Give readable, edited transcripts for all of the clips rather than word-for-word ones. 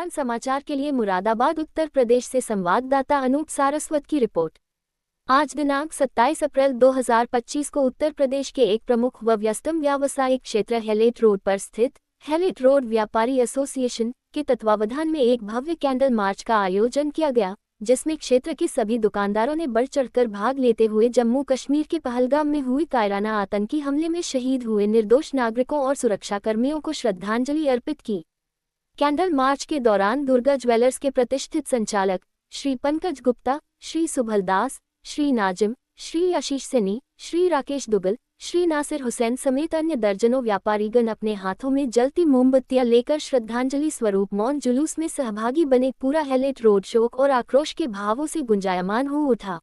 तूफान समाचार के लिए मुरादाबाद उत्तर प्रदेश से संवाददाता अनूप सारस्वत की रिपोर्ट। आज दिनांक 27 अप्रैल 2025 को उत्तर प्रदेश के एक प्रमुख व व्यस्तम व्यावसायिक क्षेत्र हेलेट रोड पर स्थित हेलेट रोड व्यापारी एसोसिएशन के तत्वावधान में एक भव्य कैंडल मार्च का आयोजन किया गया, जिसमें क्षेत्र के सभी दुकानदारों ने बढ़ चढ़कर भाग लेते हुए जम्मू कश्मीर के पहलगाम में हुई कायराना आतंकी हमले में शहीद हुए निर्दोष नागरिकों और सुरक्षाकर्मियों को श्रद्धांजलि अर्पित की। कैंडल मार्च के दौरान दुर्गा ज्वेलर्स के प्रतिष्ठित संचालक श्री पंकज गुप्ता, श्री सुभल दास, श्री नाजिम, श्री आशीष सैनी, श्री राकेश दुगल, श्री नासिर हुसैन समेत अन्य दर्जनों व्यापारीगण अपने हाथों में जलती मोमबत्तियां लेकर श्रद्धांजलि स्वरूप मौन जुलूस में सहभागी बने। पूरा हेलेट रोड शोक और आक्रोश के भावों से गुंजायमान हो उठा।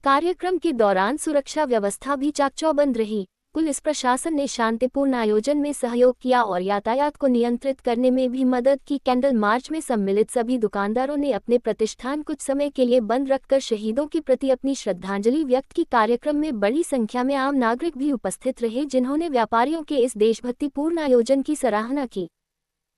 कार्यक्रम के दौरान सुरक्षा व्यवस्था भी चाकचौबंद रही। पुलिस प्रशासन ने शांतिपूर्ण आयोजन में सहयोग किया और यातायात को नियंत्रित करने में भी मदद की। कैंडल मार्च में सम्मिलित सभी दुकानदारों ने अपने प्रतिष्ठान कुछ समय के लिए बंद रखकर शहीदों के प्रति अपनी श्रद्धांजलि व्यक्त की। कार्यक्रम में बड़ी संख्या में आम नागरिक भी उपस्थित रहे, जिन्होंने व्यापारियों के इस देशभक्तिपूर्ण आयोजन की सराहना की।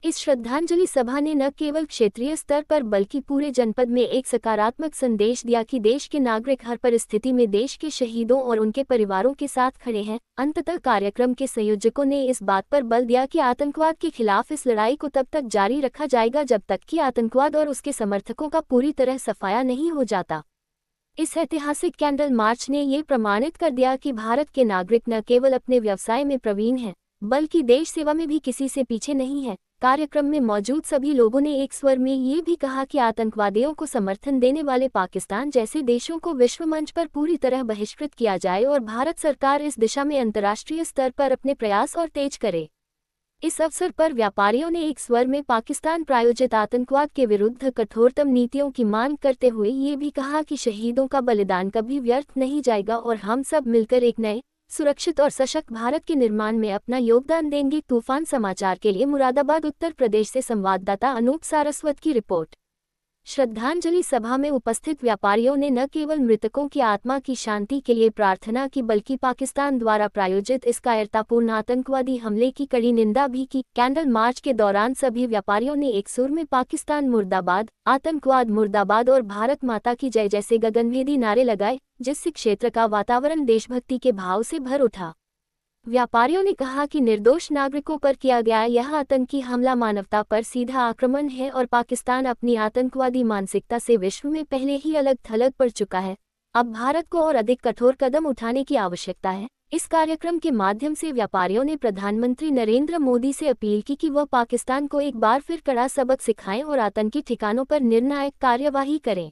इस श्रद्धांजलि सभा ने न केवल क्षेत्रीय स्तर पर बल्कि पूरे जनपद में एक सकारात्मक संदेश दिया कि देश के नागरिक हर परिस्थिति में देश के शहीदों और उनके परिवारों के साथ खड़े हैं। अंततः कार्यक्रम के संयोजकों ने इस बात पर बल दिया कि आतंकवाद के खिलाफ इस लड़ाई को तब तक जारी रखा जाएगा जब तक कि आतंकवाद और उसके समर्थकों का पूरी तरह सफाया नहीं हो जाता। इस ऐतिहासिक कैंडल मार्च ने ये प्रमाणित कर दिया कि भारत के नागरिक न केवल अपने व्यवसाय में प्रवीण हैं, बल्कि देश सेवा में भी किसी से पीछे नहीं है। कार्यक्रम में मौजूद सभी लोगों ने एक स्वर में ये भी कहा कि आतंकवादियों को समर्थन देने वाले पाकिस्तान जैसे देशों को विश्व मंच पर पूरी तरह बहिष्कृत किया जाए और भारत सरकार इस दिशा में अंतर्राष्ट्रीय स्तर पर अपने प्रयास और तेज करे। इस अवसर पर व्यापारियों ने एक स्वर में पाकिस्तान प्रायोजित आतंकवाद के विरुद्ध कठोरतम नीतियों की मांग करते हुए ये भी कहा कि शहीदों का बलिदान कभी व्यर्थ नहीं जाएगा और हम सब मिलकर एक नए, सुरक्षित और सशक्त भारत के निर्माण में अपना योगदान देंगे। तूफान समाचार के लिए मुरादाबाद उत्तर प्रदेश से संवाददाता अनूप सारस्वत की रिपोर्ट। श्रद्धांजलि सभा में उपस्थित व्यापारियों ने न केवल मृतकों की आत्मा की शांति के लिए प्रार्थना की, बल्कि पाकिस्तान द्वारा प्रायोजित इस कायरतापूर्ण आतंकवादी हमले की कड़ी निंदा भी की। कैंडल मार्च के दौरान सभी व्यापारियों ने एक सुर में पाकिस्तान मुर्दाबाद, आतंकवाद मुर्दाबाद और भारत माता की जय जैसे गगनभेदी नारे लगाए, जिससे क्षेत्र का वातावरण देशभक्ति के भाव से भर उठा। व्यापारियों ने कहा कि निर्दोष नागरिकों पर किया गया यह आतंकी हमला मानवता पर सीधा आक्रमण है और पाकिस्तान अपनी आतंकवादी मानसिकता से विश्व में पहले ही अलग थलग पड़ चुका है। अब भारत को और अधिक कठोर कदम उठाने की आवश्यकता है। इस कार्यक्रम के माध्यम से व्यापारियों ने प्रधानमंत्री नरेंद्र मोदी से अपील की कि वह पाकिस्तान को एक बार फिर कड़ा सबक सिखाएं और आतंकी ठिकानों पर निर्णायक कार्यवाही करें।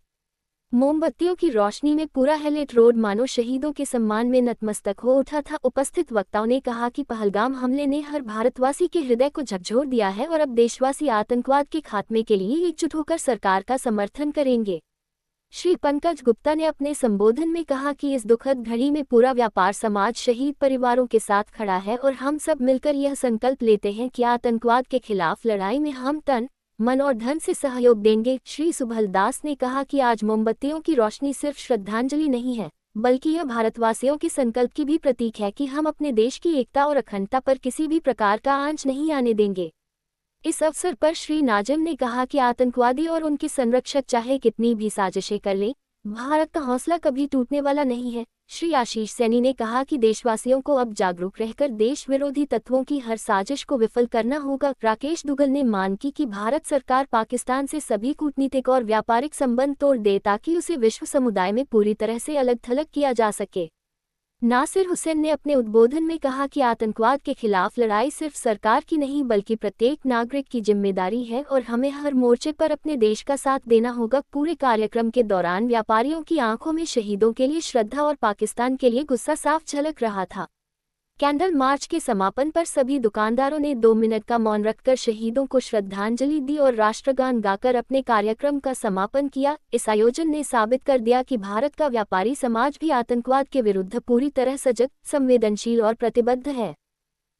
मोमबत्तियों की रोशनी में पूरा हेलेट रोड मानो शहीदों के सम्मान में नतमस्तक हो उठा था। उपस्थित वक्ताओं ने कहा कि पहलगाम हमले ने हर भारतवासी के हृदय को झकझोर दिया है और अब देशवासी आतंकवाद के खात्मे के लिए एकजुट होकर सरकार का समर्थन करेंगे। श्री पंकज गुप्ता ने अपने संबोधन में कहा कि इस दुखद घड़ी में पूरा व्यापार समाज शहीद परिवारों के साथ खड़ा है और हम सब मिलकर यह संकल्प लेते हैं कि आतंकवाद के खिलाफ लड़ाई में हम तन, मन और धन से सहयोग देंगे। श्री सुभल दास ने कहा कि आज मोमबत्तियों की रोशनी सिर्फ श्रद्धांजलि नहीं है, बल्कि यह भारतवासियों के संकल्प की भी प्रतीक है कि हम अपने देश की एकता और अखंडता पर किसी भी प्रकार का आंच नहीं आने देंगे। इस अवसर पर श्री नाजिम ने कहा कि आतंकवादी और उनके संरक्षक चाहे कितनी भी साजिशें कर लें, भारत का हौसला कभी टूटने वाला नहीं है। श्री आशीष सैनी ने कहा कि देशवासियों को अब जागरूक रहकर देश विरोधी तत्वों की हर साजिश को विफल करना होगा। राकेश दुगल ने मांग की कि भारत सरकार पाकिस्तान से सभी कूटनीतिक और व्यापारिक संबंध तोड़ दे ताकि उसे विश्व समुदाय में पूरी तरह से अलग थलग किया जा सके। नासिर हुसैन ने अपने उद्बोधन में कहा कि आतंकवाद के खिलाफ लड़ाई सिर्फ सरकार की नहीं बल्कि प्रत्येक नागरिक की जिम्मेदारी है और हमें हर मोर्चे पर अपने देश का साथ देना होगा। पूरे कार्यक्रम के दौरान व्यापारियों की आंखों में शहीदों के लिए श्रद्धा और पाकिस्तान के लिए गुस्सा साफ झलक रहा था। कैंडल मार्च के समापन पर सभी दुकानदारों ने 2 मिनट का मौन रखकर शहीदों को श्रद्धांजलि दी और राष्ट्रगान गाकर अपने कार्यक्रम का समापन किया। इस आयोजन ने साबित कर दिया कि भारत का व्यापारी समाज भी आतंकवाद के विरुद्ध पूरी तरह सजग, संवेदनशील और प्रतिबद्ध है।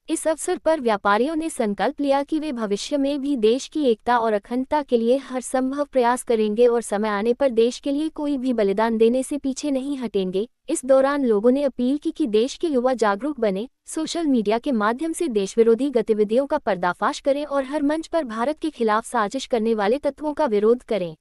इस अवसर पर व्यापारियों ने संकल्प लिया कि वे भविष्य में भी देश की एकता और अखंडता के लिए हर संभव प्रयास करेंगे और समय आने पर देश के लिए कोई भी बलिदान देने से पीछे नहीं हटेंगे। इस दौरान लोगों ने अपील की कि देश के युवा जागरूक बने, सोशल मीडिया के माध्यम से देशविरोधी गतिविधियों का पर्दाफाश करें और हर मंच पर भारत के खिलाफ साजिश करने वाले तत्वों का विरोध करें।